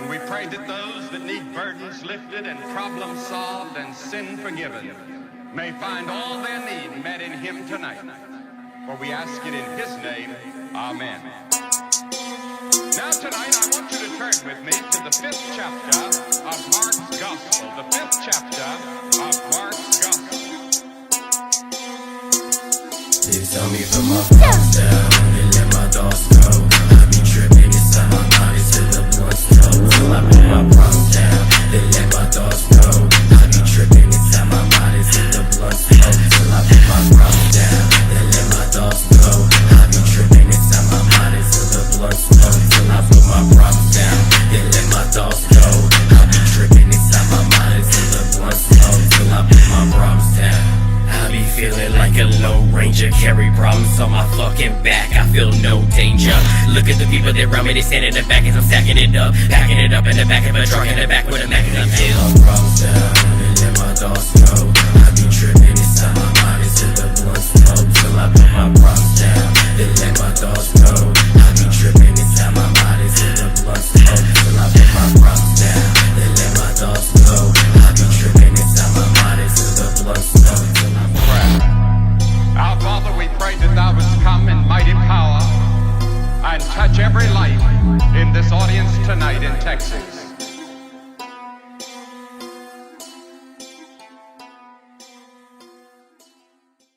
And we pray that those that need burdens lifted and problems solved and sin forgiven may find all their need met in him tonight. For we ask it in his name, amen. Now tonight I want you to turn with me to the 5th chapter of Mark's Gospel. The 5th chapter of Mark's Gospel. They tell me from my thoughts down and let my thoughts go. I be tripping inside my body till the blood's flow. Till I put my problems down, then let my thoughts go. I be tripping inside my body till the blood's flow. Till I put my problems down, then let my thoughts go. I be tripping inside my body till the blood's flow. Till I put my problems down, then let my thoughts go. I be tripping inside my body till the blood's flow. Till I put my problems down. I be feeling like a Lone Ranger, carry problems on my fucking back, I feel no danger. Look at the people that around me, they stand in the back as I'm stacking it up, packing it up in the back of a truck, in the back with a Mac and I'm still. My problems down and let my thoughts go. I be tripping inside my body till the blood's flow. Till I put my problems down, then let my thoughts go. I be tripping inside my body till the blood's flow. Till I put my problems down, then let my thoughts go. I be tripping inside my body till the blood's flow. Our Father, we pray that thou wouldst come in mighty power and touch every life in this audience tonight in Texas.